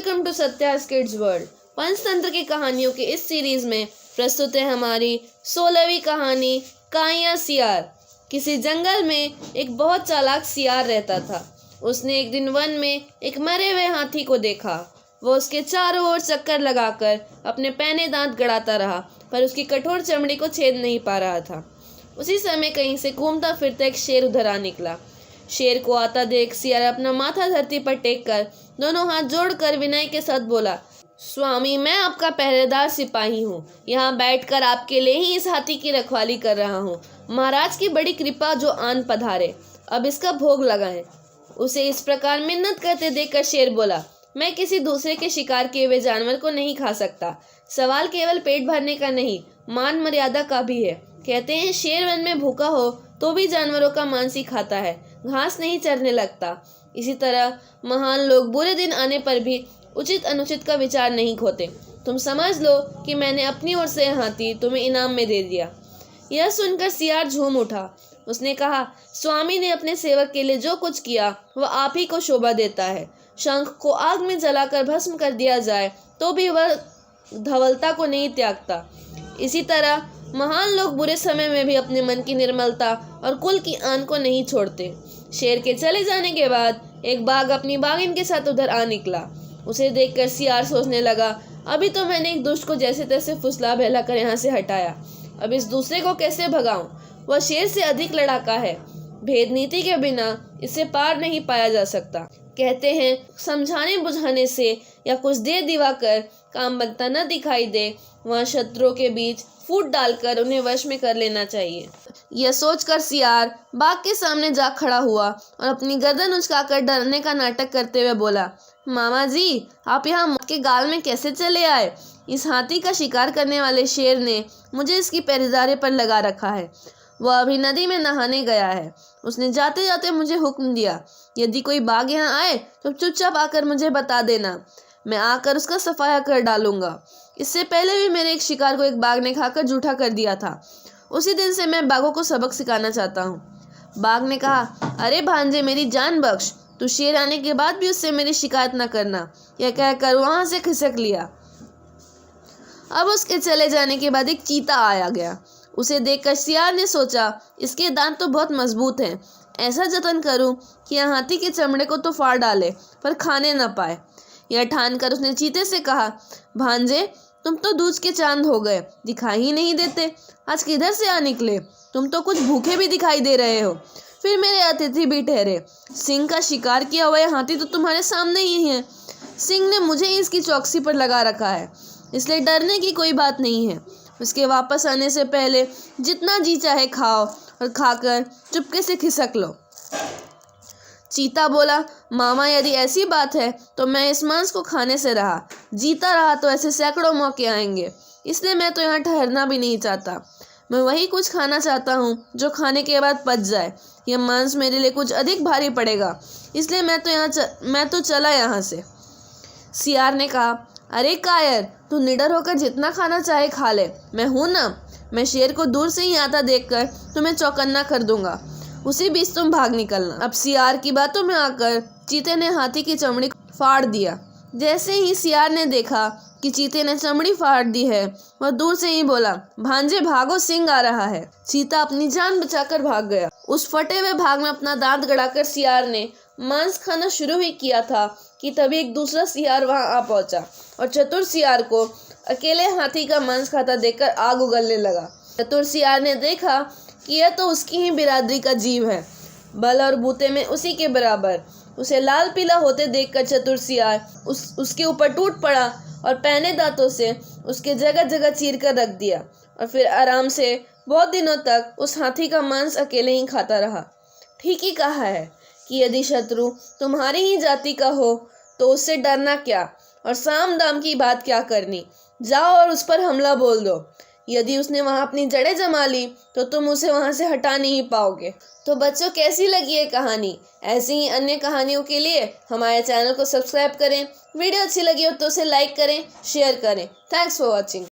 Welcome to Satya's kids world. Panchatantra की कहानियों की इस सीरीज में प्रस्तुत है हमारी 16वीं कहानी काइयां सियार। किसी जंगल में एक बहुत चालाक सियार रहता था। उसने एक दिन वन में एक मरे हुए हाथी को देखा। वह उसके चारों ओर चक्कर लगाकर अपने पैने दांत गड़ाता रहा, पर उसकी कठोर चमड़ी को छेद नहीं पा रहा था। उसी समय कहीं से घूमता फिरता एक शेर उधर आ निकला। शेर को आता देख सियार अपना माथा धरती पर टेक कर दोनों हाथ जोड़कर विनय के साथ बोला, स्वामी, मैं आपका पहरेदार सिपाही हूँ। यहाँ बैठकर आपके लिए ही इस हाथी की रखवाली कर रहा हूँ। महाराज की बड़ी कृपा जो आन पधारे, अब इसका भोग लगाएं। उसे इस प्रकार मिन्नत करते देखकर शेर बोला, मैं किसी दूसरे के शिकार किए हुए जानवर को नहीं खा सकता। सवाल केवल पेट भरने का नहीं, मान मर्यादा का भी है। कहते हैं शेर वन में भूखा हो तो भी जानवरों का मांस ही खाता है, घास नहीं चरने लगता। इसी तरह महान लोग बुरे दिन आने पर भी उचित अनुचित का विचार नहीं खोते। तुम समझ लो कि मैंने अपनी ओर से हाथी तुम्हें इनाम में दे दिया। यह सुनकर सियार झूम उठा। उसने कहा, स्वामी ने अपने सेवक के लिए जो कुछ किया वह आप ही को शोभा देता है। शंख को आग में जलाकर भस्म कर दिया जाए तो भी वह धवलता को नहीं त्यागता। इसी तरह महान लोग बुरे समय में भी अपने मन की निर्मलता और कुल की आन को नहीं छोड़ते। शेर के चले जाने के बाद एक बाघ अपनी बाघिन के साथ उधर आ निकला। उसे देखकर सियार सोचने लगा, अभी तो मैंने एक दुष्ट को जैसे तैसे फुसला बहला कर यहाँ से हटाया, अब इस दूसरे को कैसे भगाऊं? वह शेर से अधिक लड़ाका है। भेद नीति के बिना इसे पार नहीं पाया जा सकता। कहते हैं समझाने बुझाने से या कुछ दे दिवा कर काम बनता न दिखाई दे, वहाँ शत्रुओं के बीच फूट डालकर उन्हें वश में कर लेना चाहिए। यह सोचकर सियार बाघ के सामने जा खड़ा हुआ और अपनी गर्दन उचकाकर डरने का नाटक करते हुए बोला, मामा जी, आप यहाँ मौत के गाल में कैसे चले आए? इस हाथी का शिकार करने वाले शेर ने मुझे इसकी पहरेदारी पर लगा रखा है। वह अभी नदी में नहाने गया है। उसने जाते जाते मुझे हुक्म दिया, यदि कोई बाघ यहाँ आए तो चुपचाप आकर मुझे बता देना, मैं आकर उसका सफाया कर डालूंगा। इससे पहले भी मेरे एक शिकार को एक बाघ ने खाकर जूठा कर दिया था। उसी दिन से मैं बाघों को सबक सिखाना चाहता हूँ। बाघ ने कहा, अरे भांजे, मेरी जान बख्श, तू शेर आने के बाद भी उससे मेरी शिकायत न करना। यह कहकर वहां से खिसक लिया। अब उसके चले जाने के बाद एक चीता आया गया। उसे देखकर सियार ने सोचा, इसके दांत तो बहुत मजबूत हैं। ऐसा जतन करूं कि यह हाथी के चमड़े को तो फाड़ डाले पर खाने न पाए। यह ठानकर उसने चीते से कहा, भांजे, तुम तो दूज के चांद हो गए, दिखाई ही नहीं देते। आज किधर से आ निकले? तुम तो कुछ भूखे भी दिखाई दे रहे हो, फिर मेरे अतिथि भी ठहरे। सिंह का शिकार किया हुआ यह हाथी तो तुम्हारे सामने ही है। सिंह ने मुझे ही इसकी चौकसी पर लगा रखा है, इसलिए डरने की कोई बात नहीं है। उसके वापस आने से पहले जितना जी चाहे खाओ और खाकर चुपके से खिसक लो। चीता बोला, मामा, यदि ऐसी बात है तो मैं इस मांस को खाने से रहा। जीता रहा तो ऐसे सैकड़ों मौके आएंगे, इसलिए मैं तो यहाँ ठहरना भी नहीं चाहता। मैं वही कुछ खाना चाहता हूँ जो खाने के बाद पच जाए। यह मांस मेरे लिए कुछ अधिक भारी पड़ेगा, इसलिए मैं तो चला यहाँ से। सियार ने कहा, अरे कायर, तू निडर होकर जितना खाना चाहे खा ले, मैं हूं ना। मैं शेर को दूर से ही आता देखकर तुम्हें चौकन्ना कर दूंगा, उसी बीच तुम भाग निकलना। अब सियार की बातों में आकर चीते ने हाथी की चमड़ी फाड़ दिया। जैसे ही सियार ने देखा कि चीते ने चमड़ी फाड़ दी है, वह दूर से ही बोला, भांजे भागो, सिंह आ रहा है। चीता अपनी जान बचाकर भाग गया। उस फटे हुए भाग में अपना दांत गड़ाकर सियार ने मांस खाना शुरू ही किया था कि तभी एक दूसरा सियार वहां आ पहुंचा और चतुर सियार को अकेले हाथी का मांस खाता देखकर आग उगलने लगा। चतुर सियार ने देखा कि यह तो उसकी ही बिरादरी का जीव है, बल और बूते में उसी के बराबर। उसे लाल पीला होते देखकर चतुर सियार उसके ऊपर टूट पड़ा और पैने दांतों से उसके जगह जगह चीर कर रख दिया और फिर आराम से बहुत दिनों तक उस हाथी का मांस अकेले ही खाता रहा। ठीक ही कहा है कि यदि शत्रु तुम्हारी ही जाति का हो तो उससे डरना क्या और साम दाम की बात क्या करनी। जाओ और उस पर हमला बोल दो। यदि उसने वहां अपनी जड़ें जमा ली तो तुम उसे वहां से हटा नहीं पाओगे। तो बच्चों, कैसी लगी ये कहानी? ऐसी ही अन्य कहानियों के लिए हमारे चैनल को सब्सक्राइब करें। वीडियो अच्छी लगी हो तो उसे लाइक करें, शेयर करें। Thanks for watching.